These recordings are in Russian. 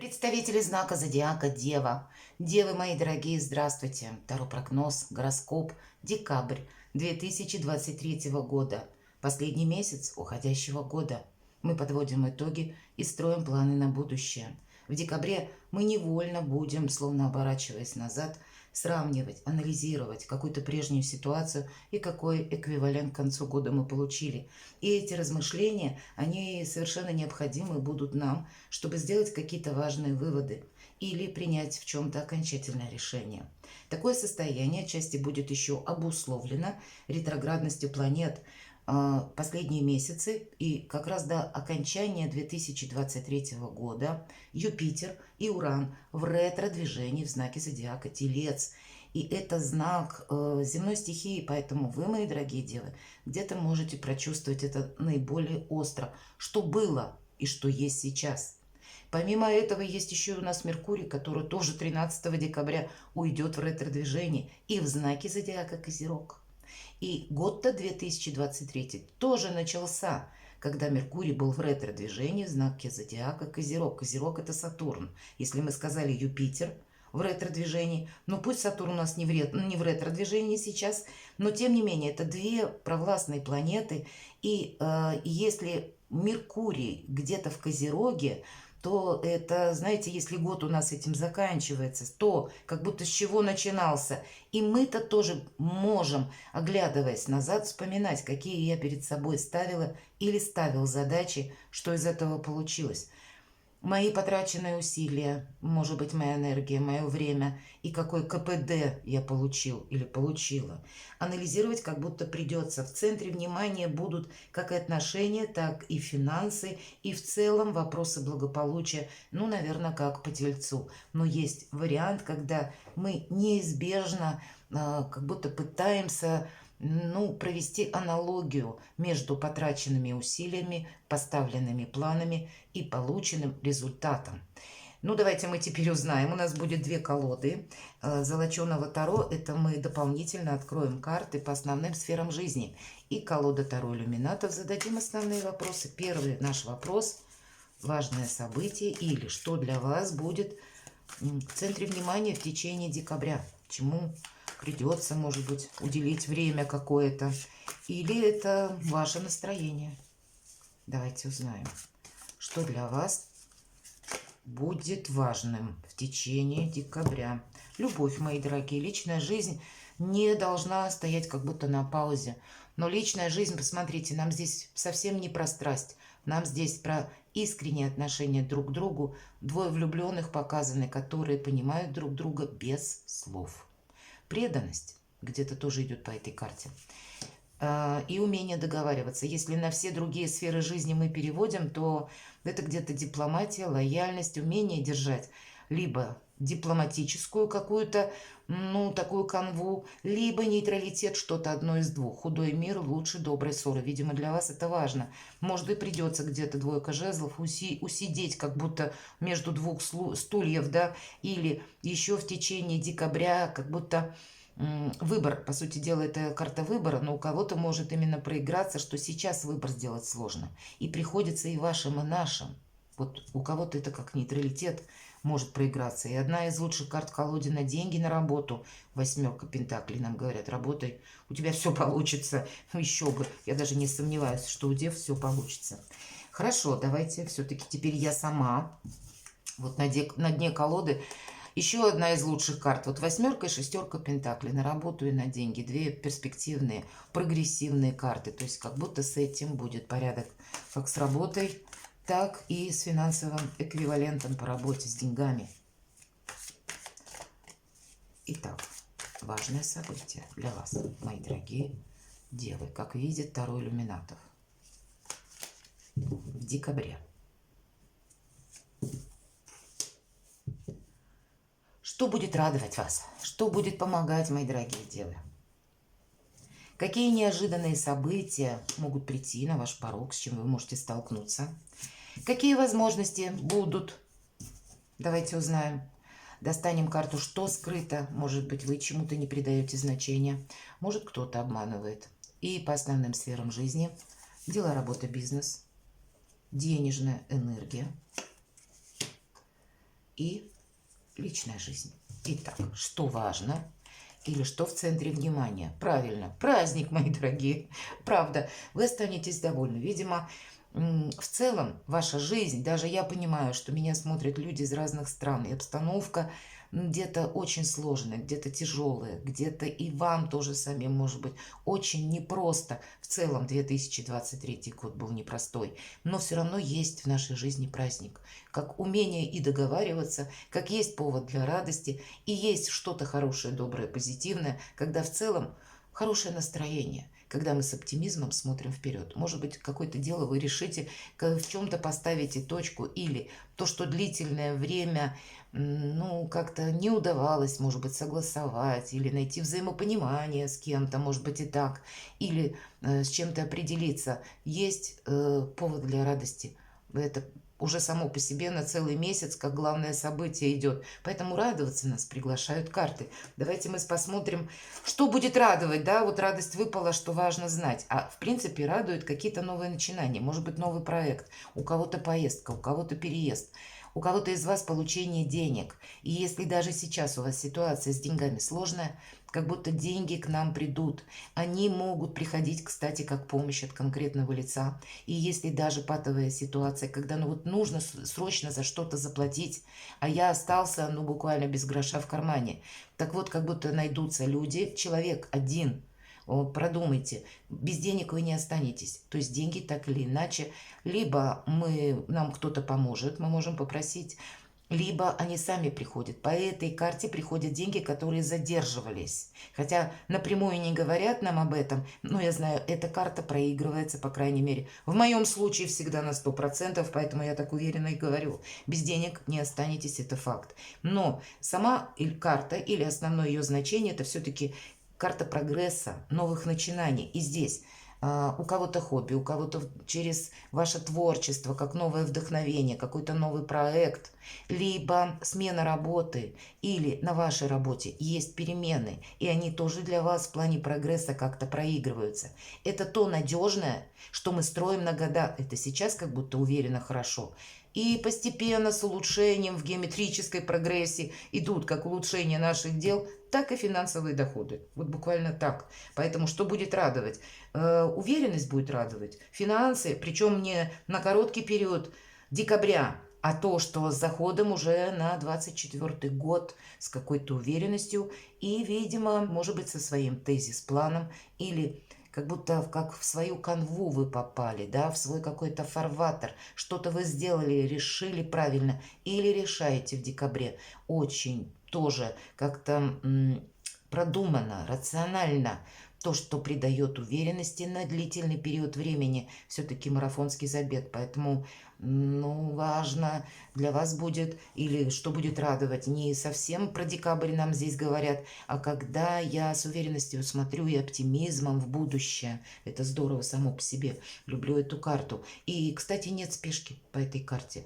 Представители знака зодиака Дева. Девы мои дорогие, здравствуйте. Таро прогноз, гороскоп, декабрь 2023 года. Последний месяц уходящего года. Мы подводим итоги и строим планы на будущее. В декабре мы невольно будем, словно оборачиваясь назад, сравнивать, анализировать какую-то прежнюю ситуацию и какой эквивалент к концу года мы получили. И эти размышления, они совершенно необходимы будут нам, чтобы сделать какие-то важные выводы или принять в чем-то окончательное решение. Такое состояние отчасти будет еще обусловлено ретроградностью планет последние месяцы, и как раз до окончания 2023 года Юпитер и Уран в ретро-движении в знаке зодиака Телец. И это знак земной стихии, поэтому вы, мои дорогие девы, где-то можете прочувствовать это наиболее остро, что было и что есть сейчас. Помимо этого есть еще и у нас Меркурий, который тоже 13 декабря уйдет в ретро-движение и в знаке зодиака Козерог. И год-то 2023 тоже начался, когда Меркурий был в ретро-движении в знаке зодиака Козерог. Козерог – это Сатурн. Если мы сказали Юпитер в ретро-движении, ну пусть Сатурн у нас не в ретро-движении сейчас, но тем не менее это две провластные планеты. И если Меркурий где-то в Козероге, то это, знаете, если год у нас этим заканчивается, то как будто с чего начинался. И мы-то тоже можем, оглядываясь назад, вспоминать, какие я перед собой ставила или ставил задачи, что из этого получилось. Мои потраченные усилия, может быть, моя энергия, мое время и какой КПД я получил или получила. Анализировать как будто придется. В центре внимания будут как и отношения, так и финансы, и в целом вопросы благополучия, ну, наверное, как по Тельцу. Но есть вариант, когда мы неизбежно как будто пытаемся провести аналогию между потраченными усилиями, поставленными планами и полученным результатом. Давайте мы теперь узнаем. У нас будет две колоды золоченого Таро. Это мы дополнительно откроем карты по основным сферам жизни. И колода Таро иллюминатов. Зададим основные вопросы. Первый наш вопрос. Важное событие или что для вас будет в центре внимания в течение декабря? Чему придется, может быть, уделить время какое-то? Или это ваше настроение? Давайте узнаем, что для вас будет важным в течение декабря. Любовь, мои дорогие, личная жизнь не должна стоять как будто на паузе. Но личная жизнь, посмотрите, нам здесь совсем не про страсть. Нам здесь про искреннее отношение друг к другу. Двое влюбленных показаны, которые понимают друг друга без слов. Преданность где-то тоже идет по этой карте. И умение договариваться. Если на все другие сферы жизни мы переводим, то это где-то дипломатия, лояльность, умение держать либо дипломатическую какую-то, такую канву, либо нейтралитет, что-то одно из двух. Худой мир лучше доброй ссоры. Видимо, для вас это важно. Может, и придется где-то двойка жезлов усидеть, как будто между двух стульев, да, или еще в течение декабря, как будто выбор, по сути дела, это карта выбора, но у кого-то может именно проиграться, что сейчас выбор сделать сложно. И приходится и вашим, и нашим. Вот у кого-то это как нейтралитет может проиграться. И одна из лучших карт в колоде на деньги, на работу. Восьмерка пентаклей. Нам говорят, работай, у тебя все получится. Еще бы. Я даже не сомневаюсь, что у дев все получится. Хорошо, давайте все-таки теперь я сама. Вот на дне колоды еще одна из лучших карт. Вот восьмерка и шестерка пентаклей. На работу и на деньги. Две перспективные, прогрессивные карты. То есть как будто с этим будет порядок. Как с работой, так и с финансовым эквивалентом по работе с деньгами. Итак, важное событие для вас, мои дорогие девы. Как видит Таро иллюминатов. В декабре. Что будет радовать вас? Что будет помогать, мои дорогие девы? Какие неожиданные события могут прийти на ваш порог, с чем вы можете столкнуться? Какие возможности будут? Давайте узнаем. Достанем карту «Что скрыто?». Может быть, вы чему-то не придаете значения. Может, кто-то обманывает. И по основным сферам жизни. Дела, работа, бизнес. Денежная энергия. и личная жизнь. Итак, что важно или что в центре внимания? Правильно, праздник, мои дорогие. Правда, вы останетесь довольны. Видимо, в целом ваша жизнь, даже я понимаю, что меня смотрят люди из разных стран, и обстановка где-то очень сложная, где-то тяжелая, где-то и вам тоже самим, может быть, очень непросто. В целом 2023 год был непростой, но все равно есть в нашей жизни праздник, как умение и договариваться, как есть повод для радости, и есть что-то хорошее, доброе, позитивное, когда в целом хорошее настроение, когда мы с оптимизмом смотрим вперед. Может быть, какое-то дело вы решите, в чем-то поставите точку, или то, что длительное время, ну, как-то не удавалось, может быть, согласовать, или найти взаимопонимание с кем-то, может быть, и так, или с чем-то определиться. Есть повод для радости. Это уже само по себе на целый месяц, как главное событие идет. Поэтому радоваться нас приглашают карты. Давайте мы посмотрим, что будет радовать. Да, вот радость выпала, что важно знать. А в принципе радуют какие-то новые начинания. Может быть, новый проект. У кого-то поездка, у кого-то переезд. У кого-то из вас получение денег. И если даже сейчас у вас ситуация с деньгами сложная, как будто деньги к нам придут. Они могут приходить, кстати, как помощь от конкретного лица. И если даже патовая ситуация, когда ну вот нужно срочно за что-то заплатить, а я остался ну буквально без гроша в кармане, так вот как будто найдутся люди, человек один. Продумайте, без денег вы не останетесь. То есть деньги так или иначе, либо нам кто-то поможет, мы можем попросить, либо они сами приходят. По этой карте приходят деньги, которые задерживались. Хотя напрямую не говорят нам об этом, но я знаю, эта карта проигрывается, по крайней мере. В моем случае всегда на 100%, поэтому я так уверенно и говорю. Без денег не останетесь, это факт. Но сама карта или основное ее значение, это все-таки карта прогресса, новых начинаний. И здесь у кого-то хобби, у кого-то через ваше творчество, как новое вдохновение, какой-то новый проект, либо смена работы, или на вашей работе есть перемены, и они тоже для вас в плане прогресса как-то проигрываются. Это то надежное, что мы строим на года. Это сейчас как будто уверенно хорошо. И постепенно с улучшением в геометрической прогрессии идут как улучшение наших дел, так и финансовые доходы. Вот буквально так. Поэтому что будет радовать? Уверенность будет радовать. Финансы, причем не на короткий период декабря, а то, что с заходом уже на 24 год с какой-то уверенностью и, видимо, может быть, со своим тезис-планом или как будто как в свою канву вы попали, да, в свой какой-то фарватер. Что-то вы сделали, решили правильно или решаете в декабре. Очень тоже как-то продумано, рационально. То, что придает уверенности на длительный период времени, все-таки марафонский забег. Поэтому ну, важно для вас будет, или что будет радовать, не совсем про декабрь нам здесь говорят, а когда я с уверенностью смотрю и оптимизмом в будущее. Это здорово само по себе. Люблю эту карту. И, кстати, нет спешки по этой карте.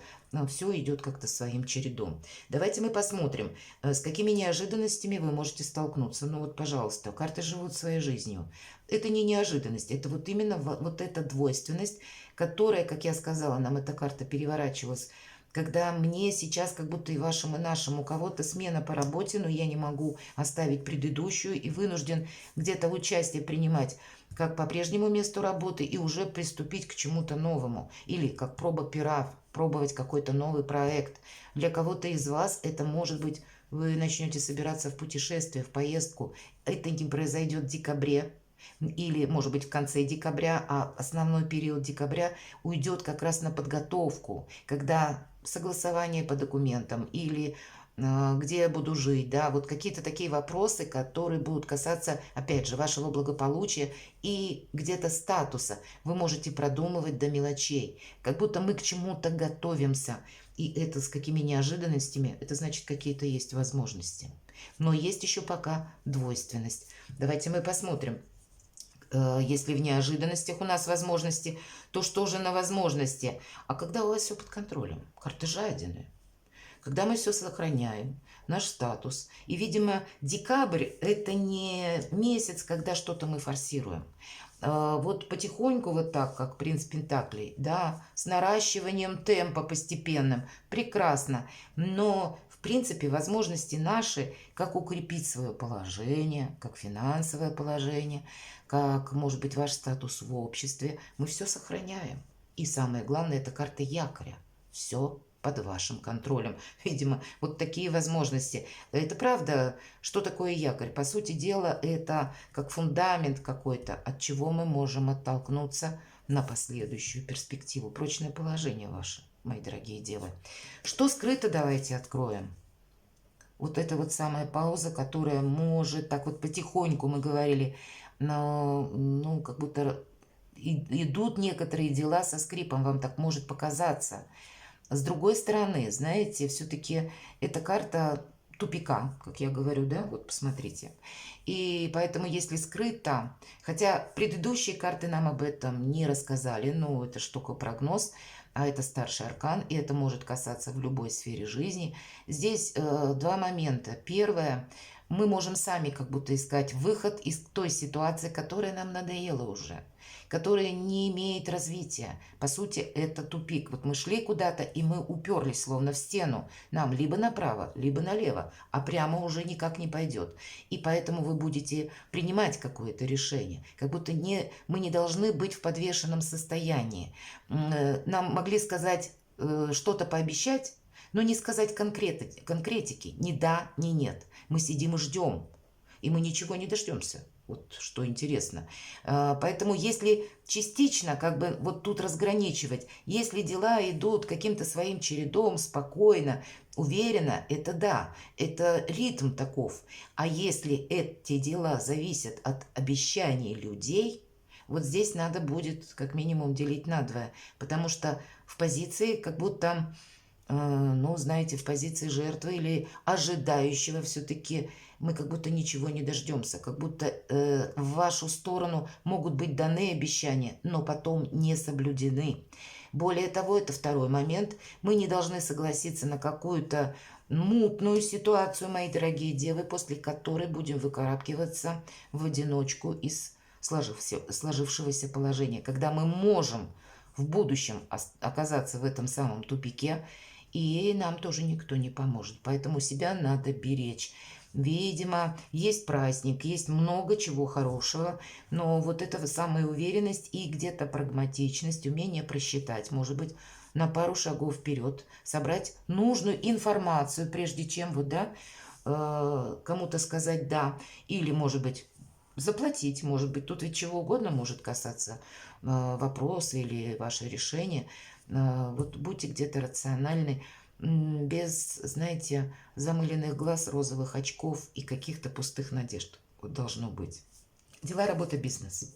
Все идет как-то своим чередом. Давайте мы посмотрим, с какими неожиданностями вы можете столкнуться. Ну вот, пожалуйста, карты живут своей жизнью. Это не неожиданность, это вот именно вот эта двойственность, которая, как я сказала, нам эта карта переворачивалась, когда мне сейчас как будто и вашим, и нашим, у кого-то смена по работе, но я не могу оставить предыдущую и вынужден где-то участие принимать как по прежнему месту работы и уже приступить к чему-то новому. Или как проба пера, пробовать какой-то новый проект. Для кого-то из вас это может быть, вы начнете собираться в путешествие, в поездку. Это не произойдет в декабре, или, может быть, в конце декабря, а основной период декабря уйдет как раз на подготовку, когда согласование по документам или где я буду жить, да, вот какие-то такие вопросы, которые будут касаться, опять же, вашего благополучия и где-то статуса. Вы можете продумывать до мелочей, как будто мы к чему-то готовимся. И это с какими неожиданностями, это значит, какие-то есть возможности. Но есть еще пока двойственность. Давайте мы посмотрим. Если в неожиданностях у нас возможности, то что же на возможности? А когда у вас все под контролем? Карты жадины. Когда мы все сохраняем, наш статус. И, видимо, декабрь – это не месяц, когда что-то мы форсируем. Вот потихоньку, вот так, как принц Пентаклей, да, с наращиванием темпа постепенным, прекрасно. Но, в принципе, возможности наши, как укрепить свое положение, как финансовое положение, как, может быть, ваш статус в обществе, мы все сохраняем. И самое главное, это карта якоря. Все под вашим контролем. Видимо, вот такие возможности. Это правда, что такое якорь? По сути дела, это как фундамент какой-то, от чего мы можем оттолкнуться на последующую перспективу. Прочное положение ваше, мои дорогие девы. Что скрыто, давайте откроем. Вот это вот самая пауза, которая может, так вот потихоньку мы говорили, но, ну, как будто идут некоторые дела со скрипом, вам так может показаться. С другой стороны, знаете, все-таки эта карта тупика, как я говорю, да, вот посмотрите. И поэтому, если скрыто, хотя предыдущие карты нам об этом не рассказали, ну, это ж только прогноз, а это старший аркан, и это может касаться в любой сфере жизни. Здесь два момента. Первое, мы можем сами как будто искать выход из той ситуации, которая нам надоела уже, которая не имеет развития. По сути, это тупик. Вот мы шли куда-то, и мы уперлись словно в стену. Нам либо направо, либо налево, а прямо уже никак не пойдет. И поэтому вы будете принимать какое-то решение. Как будто мы не должны быть в подвешенном состоянии. Нам могли сказать, что-то пообещать, но не сказать конкретики, ни да, ни нет. Мы сидим и ждем, и мы ничего не дождемся. Вот что интересно. Поэтому если частично, как бы вот тут разграничивать, если дела идут каким-то своим чередом, спокойно, уверенно, это да, это ритм таков. А если эти дела зависят от обещаний людей, вот здесь надо будет как минимум делить на двое, потому что в позиции как будто, ну, знаете, в позиции жертвы или ожидающего все-таки мы как будто ничего не дождемся, как будто в вашу сторону могут быть даны обещания, но потом не соблюдены. Более того, это второй момент, мы не должны согласиться на какую-то мутную ситуацию, мои дорогие девы, после которой будем выкарабкиваться в одиночку из сложившегося положения, когда мы можем в будущем оказаться в этом самом тупике, и нам тоже никто не поможет. Поэтому себя надо беречь. Видимо, есть праздник, есть много чего хорошего, но вот эта самая уверенность и где-то прагматичность, умение просчитать, может быть, на пару шагов вперед, собрать нужную информацию, прежде чем вот, да, кому-то сказать «да», или, может быть, заплатить, может быть, тут ведь чего угодно может касаться вопроса или ваше решение. Вот будьте где-то рациональны, без, знаете, замыленных глаз, розовых очков и каких-то пустых надежд. Вот должно быть. Дела, работа, бизнес.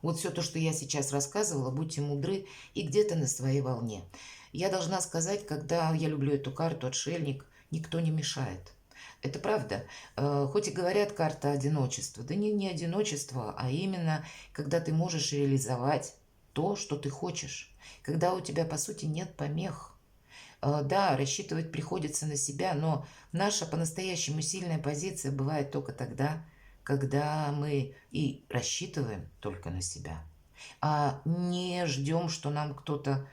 Вот все то, что я сейчас рассказывала, будьте мудры и где-то на своей волне. Я должна сказать, когда я люблю эту карту «Отшельник», никто не мешает. Это правда. Хоть и говорят карта одиночества, да не одиночество, а именно, когда ты можешь реализовать то, что ты хочешь. Когда у тебя, по сути, нет помех. Да, рассчитывать приходится на себя, но наша по-настоящему сильная позиция бывает только тогда, когда мы и рассчитываем только на себя, а не ждем, что нам кто-то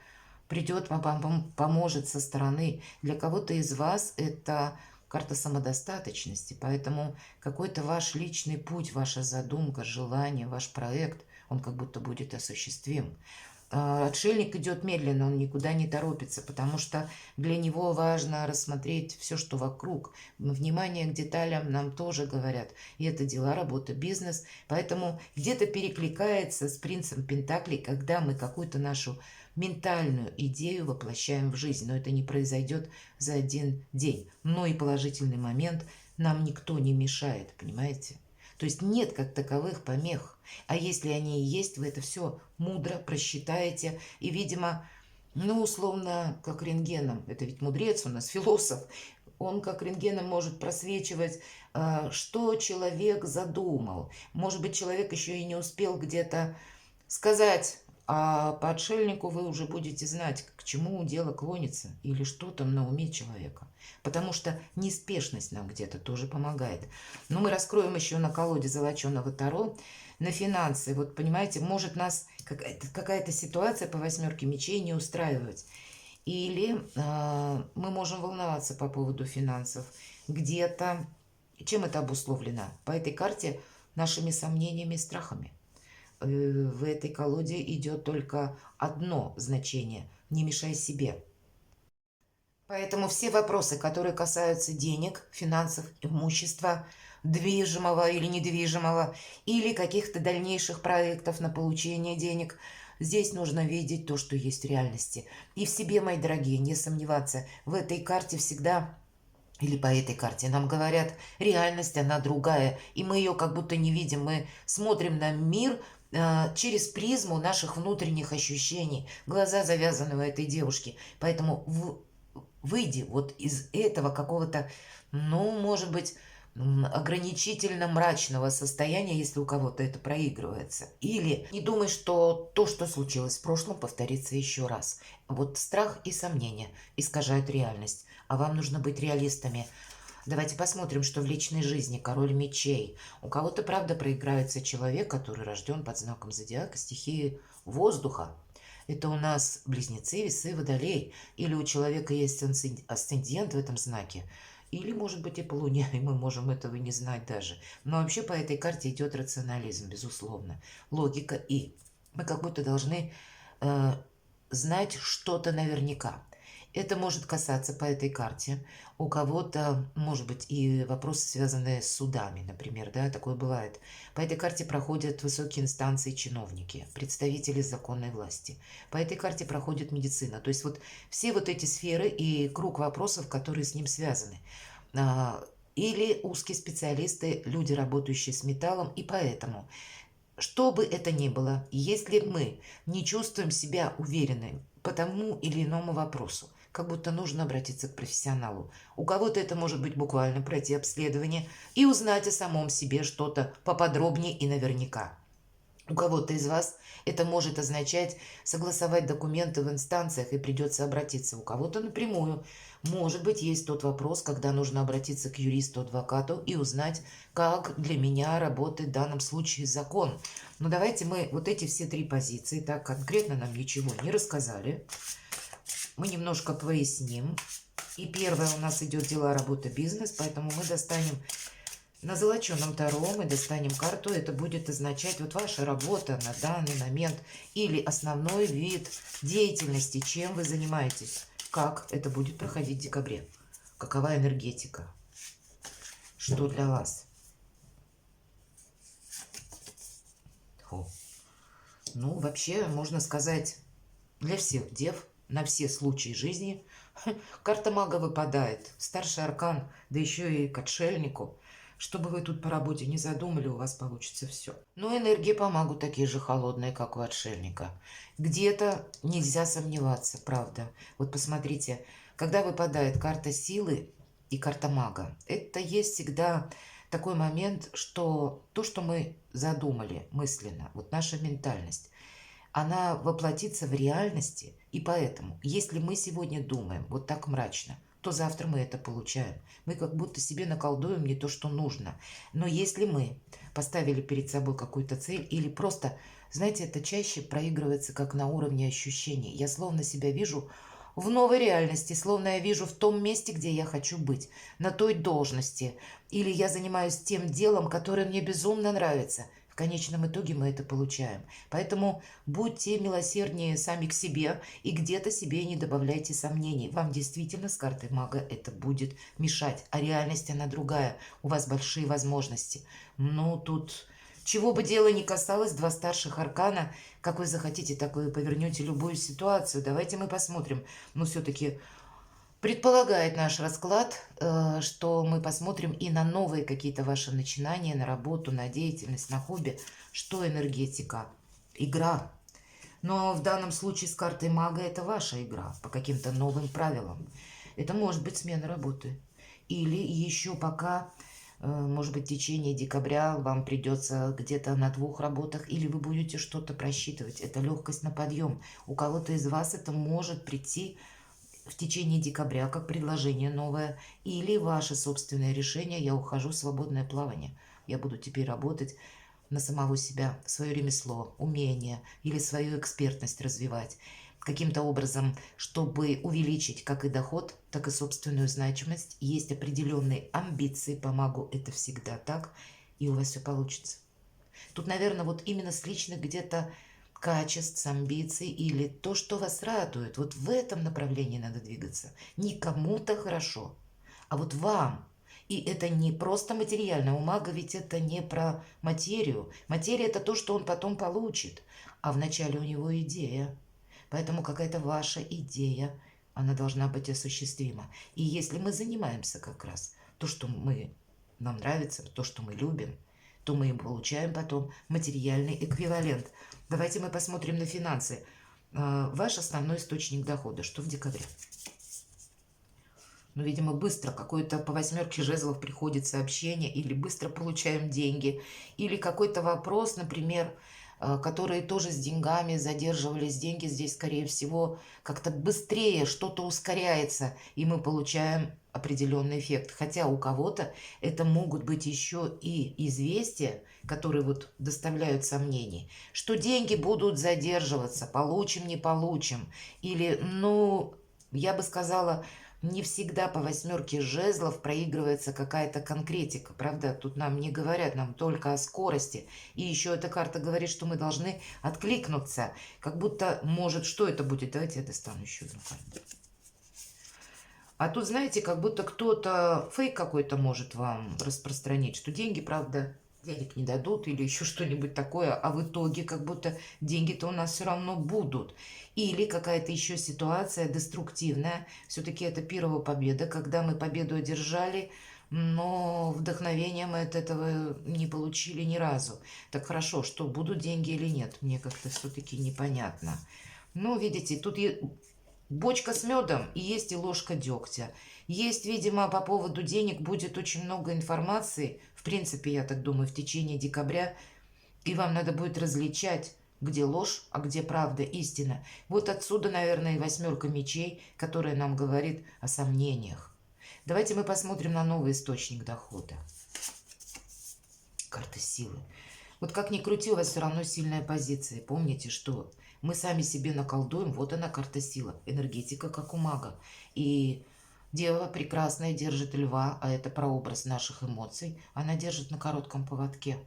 придет, поможет со стороны. Для кого-то из вас это карта самодостаточности, поэтому какой-то ваш личный путь, ваша задумка, желание, ваш проект, он как будто будет осуществим. Отшельник идет медленно, он никуда не торопится, потому что для него важно рассмотреть все, что вокруг. Внимание к деталям нам тоже говорят. И это дела, работа, бизнес. Поэтому где-то перекликается с принцем Пентаклей, когда мы какую-то нашу ментальную идею воплощаем в жизнь. Но это не произойдет за один день. Но и положительный момент нам никто не мешает, понимаете? То есть нет как таковых помех. А если они и есть, вы это все мудро просчитаете. И, видимо, ну, условно, как рентгеном. Это ведь мудрец у нас, философ. Он как рентгеном может просвечивать, что человек задумал. Может быть, человек еще и не успел где-то сказать А по отшельнику вы уже будете знать, к чему дело клонится или что там на уме человека. Потому что неспешность нам где-то тоже помогает. Но мы раскроем еще на колоде золоченого Таро, на финансы. Вот понимаете, может нас какая-то ситуация по восьмерке мечей не устраивать. Или мы можем волноваться по поводу финансов. Где-то, чем это обусловлено? По этой карте нашими сомнениями и страхами. В этой колоде идет только одно значение – не мешай себе. Поэтому все вопросы, которые касаются денег, финансов, имущества, движимого или недвижимого, или каких-то дальнейших проектов на получение денег, здесь нужно видеть то, что есть в реальности. И в себе, мои дорогие, не сомневаться. В этой карте всегда, или по этой карте, нам говорят, реальность, она другая, и мы ее как будто не видим. Мы смотрим на мир через призму наших внутренних ощущений. Глаза завязаны у этой девушки. Поэтому выйди вот из этого какого-то, ну, может быть, ограничительно мрачного состояния, если у кого-то это проигрывается. Или не думай, что то, что случилось в прошлом, повторится еще раз. Вот страх и сомнения искажают реальность, а вам нужно быть реалистами. Давайте посмотрим, что в личной жизни. Король мечей. У кого-то, правда, проиграется человек, который рожден под знаком зодиака стихии воздуха. Это у нас близнецы, весы, водолей. Или у человека есть асцендент в этом знаке. Или, может быть, и по Луне, и мы можем этого не знать даже. Но вообще по этой карте идет рационализм, безусловно. Логика. И мы как будто должны знать что-то наверняка. Это может касаться по этой карте. У кого-то, может быть, и вопросы, связанные с судами, например, да, такое бывает. По этой карте проходят высокие инстанции чиновники, представители законной власти. По этой карте проходит медицина. То есть вот все вот эти сферы и круг вопросов, которые с ним связаны. Или узкие специалисты, люди, работающие с металлом, и поэтому... Что бы это ни было, если мы не чувствуем себя уверенными по тому или иному вопросу, как будто нужно обратиться к профессионалу. У кого-то это может быть буквально пройти обследование и узнать о самом себе что-то поподробнее и наверняка. У кого-то из вас это может означать согласовать документы в инстанциях и придется обратиться. У кого-то напрямую. Может быть, есть тот вопрос, когда нужно обратиться к юристу, адвокату и узнать, как для меня работает в данном случае закон. Но давайте мы вот эти все три позиции, так конкретно нам ничего не рассказали, мы немножко поясним. И первое у нас идет дела, работа, бизнес, поэтому мы достанем... На золоченом Таро мы достанем карту. Это будет означать вот ваша работа на данный момент или основной вид деятельности, чем вы занимаетесь. Как это будет проходить в декабре? Какова энергетика? Что для вас? Фу. Ну, вообще, можно сказать, для всех дев, на все случаи жизни, карта мага выпадает. Старший аркан, да еще и к отшельнику. Что бы вы тут по работе не задумали, у вас получится все. Но энергии по магу такие же холодные, как у отшельника. Где-то нельзя сомневаться, правда. Вот посмотрите, когда выпадает карта силы и карта мага, это есть всегда такой момент, что то, что мы задумали мысленно, вот наша ментальность, она воплотится в реальности. И поэтому, если мы сегодня думаем вот так мрачно, то завтра мы это получаем. Мы как будто себе наколдуем не то, что нужно. Но если мы поставили перед собой какую-то цель или просто, знаете, это чаще проигрывается как на уровне ощущений. Я словно себя вижу в новой реальности, словно я вижу в том месте, где я хочу быть, на той должности. Или я занимаюсь тем делом, которое мне безумно нравится. В конечном итоге мы это получаем. Поэтому будьте милосерднее сами к себе и где-то себе не добавляйте сомнений. Вам действительно с картой мага это будет мешать, а реальность она другая. У вас большие возможности. Ну, тут чего бы дело ни касалось, два старших аркана, как вы захотите, так вы повернете любую ситуацию. Давайте мы посмотрим. Но все-таки... Предполагает наш расклад, что мы посмотрим и на новые какие-то ваши начинания, на работу, на деятельность, на хобби. Что энергетика? Игра. Но в данном случае с картой мага это ваша игра по каким-то новым правилам. Это может быть смена работы. Или еще пока Может быть, в течение декабря вам придется где-то на 2 работах, или вы будете что-то просчитывать. Это легкость на подъем. У кого-то из вас это может прийти в течение декабря как предложение новое, или ваше собственное решение: я ухожу в свободное плавание. Я буду теперь работать на самого себя, свое ремесло, умение или свою экспертность развивать каким-то образом, чтобы увеличить как и доход, так и собственную значимость. Есть определенные амбиции по магу, это всегда так, и у вас все получится. Тут, наверное, вот именно с личных где-то качеств, с амбиций или то, что вас радует. Вот в этом направлении надо двигаться. Не кому-то хорошо, а вот вам. И это не просто материально. У мага ведь это не про материю. Материя – это то, что он потом получит. А вначале у него идея. Поэтому какая-то ваша идея, она должна быть осуществима. И если мы занимаемся как раз то, что нам нравится, то, что мы любим, то мы им получаем потом материальный эквивалент. Давайте мы посмотрим на финансы. Ваш основной источник дохода, что в декабре? Ну, видимо, быстро какое-то по 8 жезлов приходит сообщение, или быстро получаем деньги, или какой-то вопрос, например, которые тоже с деньгами задерживались. Деньги здесь, скорее всего, как-то быстрее что-то ускоряется, и мы получаем определенный эффект. Хотя у кого-то это могут быть еще и известия, которые вот доставляют сомнений, что деньги будут задерживаться, получим, не получим. Или, ну, я бы сказала, не всегда по 8 жезлов проигрывается какая-то конкретика, правда? Тут нам не говорят, нам только о скорости. И еще эта карта говорит, что мы должны откликнуться. Как будто, может, что это будет? Давайте я достану еще одну карту. А тут, знаете, как будто кто-то фейк какой-то может вам распространить, что деньги, правда, денег не дадут или еще что-нибудь такое, а в итоге как будто деньги-то у нас все равно будут. Или какая-то еще ситуация деструктивная. Все-таки это первая победа, когда мы победу одержали, но вдохновения мы от этого не получили ни разу. Так хорошо, что будут деньги или нет, мне как-то все-таки непонятно. Ну, видите, тут бочка с медом и есть и ложка дегтя. Есть, видимо, по поводу денег будет очень много информации. В принципе, я так думаю, в течение декабря. И вам надо будет различать, где ложь, а где правда, истина. Вот отсюда, наверное, и 8 мечей, которая нам говорит о сомнениях. Давайте мы посмотрим на новый источник дохода. Карта силы. Вот как ни крути, у вас все равно сильная позиция. Помните, что мы сами себе наколдуем. Вот она, карта сила. Энергетика, как у мага. И дева прекрасная держит льва, а это прообраз наших эмоций. Она держит на коротком поводке.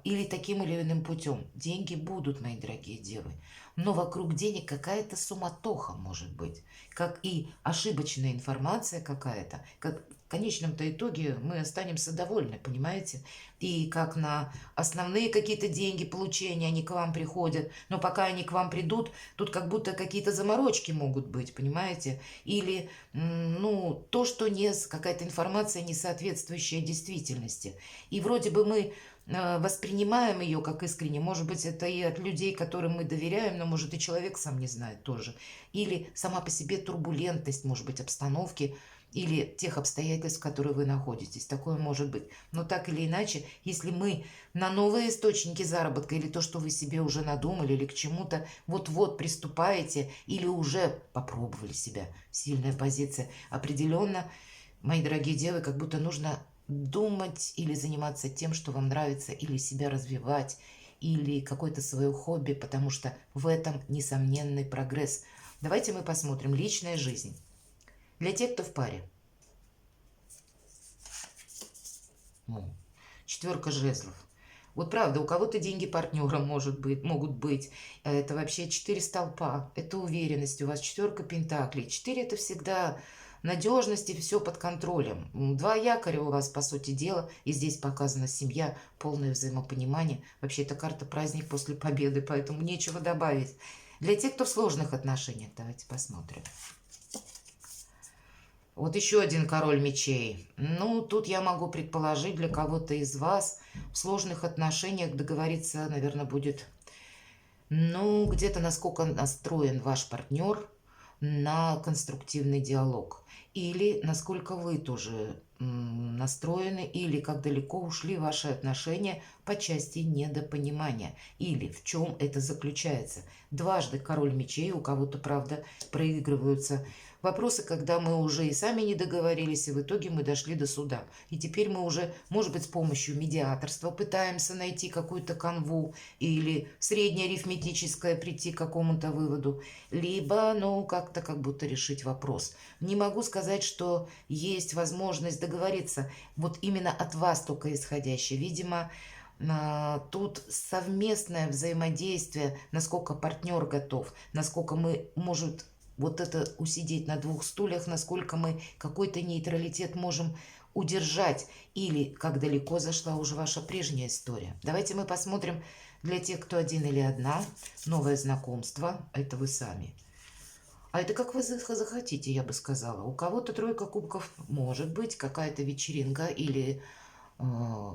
Или таким или иным путем. Деньги будут, мои дорогие девы. Но вокруг денег какая-то суматоха может быть. Как и ошибочная информация какая-то. Как в конечном-то итоге мы останемся довольны, понимаете? И как на основные какие-то деньги получения, они к вам приходят. Но пока они к вам придут, тут как будто какие-то заморочки могут быть, понимаете? Или, ну, то, что не какая-то информация, не соответствующая действительности. И вроде бы мы воспринимаем ее как искренне. Может быть, это и от людей, которым мы доверяем, но, может, и человек сам не знает тоже. Или сама по себе турбулентность, может быть, обстановки или тех обстоятельств, в которых вы находитесь. Такое может быть. Но так или иначе, если мы на новые источники заработка или то, что вы себе уже надумали, или к чему-то вот-вот приступаете, или уже попробовали себя, сильная позиция, определенно, мои дорогие девы, как будто нужно думать или заниматься тем, что вам нравится, или себя развивать, или какое-то свое хобби, потому что в этом несомненный прогресс. Давайте мы посмотрим. Личная жизнь. Для тех, кто в паре. 4 жезлов. Вот правда, у кого-то деньги партнера могут быть. Это вообще 4 столпа. Это уверенность. У вас 4 пентаклей. 4 это всегда надежность и все под контролем. 2 якоря у вас, по сути дела. И здесь показана семья, полное взаимопонимание. Вообще, это карта праздник после победы, поэтому нечего добавить. Для тех, кто в сложных отношениях, давайте посмотрим. Вот еще один король мечей. Ну, тут я могу предположить, для кого-то из вас в сложных отношениях договориться, наверное, будет, ну, где-то насколько настроен ваш партнер, на конструктивный диалог. Или насколько вы тоже настроены, или как далеко ушли ваши отношения по части недопонимания, или в чем это заключается. Дважды король мечей, у кого-то, правда, проигрываются вопросы, когда мы уже и сами не договорились, и в итоге мы дошли до суда. И теперь мы уже, может быть, с помощью медиаторства пытаемся найти какую-то канву или среднеарифметическое прийти к какому-то выводу, либо, ну, как-то как будто решить вопрос. Не могу сказать, что есть возможность договориться вот именно от вас только исходящее. Видимо, тут совместное взаимодействие, насколько партнер готов, насколько мы, может, вот это усидеть на двух стульях, насколько мы какой-то нейтралитет можем удержать, или как далеко зашла уже ваша прежняя история. Давайте мы посмотрим для тех, кто один или одна, новое знакомство, это вы сами. А это как вы захотите, я бы сказала. У кого-то тройка кубков, может быть, какая-то вечеринка, или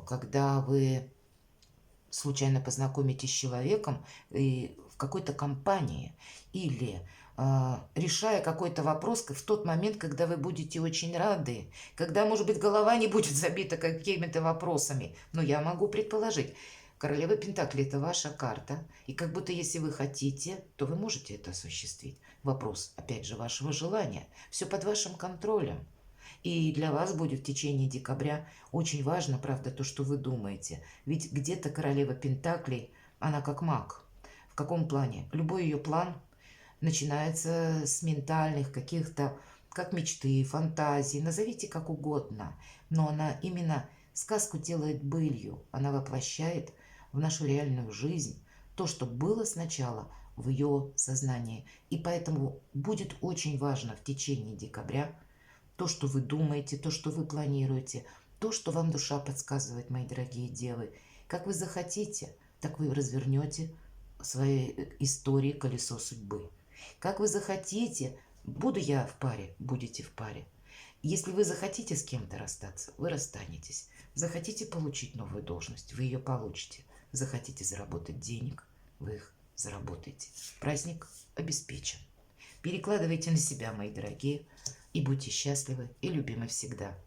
когда вы случайно познакомитесь с человеком и в какой-то компании, или решая какой-то вопрос в тот момент, когда вы будете очень рады, когда, может быть, голова не будет забита какими-то вопросами. Но я могу предположить, королева Пентакли – это ваша карта, и как будто если вы хотите, то вы можете это осуществить. Вопрос, опять же, вашего желания. Все под вашим контролем. И для вас будет в течение декабря очень важно, правда, то, что вы думаете. Ведь где-то королева Пентаклей, она как маг. В каком плане? Любой ее план начинается с ментальных каких-то, как мечты, фантазии, назовите как угодно. Но она именно сказку делает былью. Она воплощает в нашу реальную жизнь то, что было сначала в ее сознании. И поэтому будет очень важно в течение декабря то, что вы думаете, то, что вы планируете, то, что вам душа подсказывает, мои дорогие девы. Как вы захотите, так вы развернете в своей истории колесо судьбы. Как вы захотите, буду я в паре, будете в паре. Если вы захотите с кем-то расстаться, вы расстанетесь. Захотите получить новую должность, вы ее получите. Захотите заработать денег, вы их заработаете. Праздник обеспечен. Перекладывайте на себя, мои дорогие, и будьте счастливы и любимы всегда.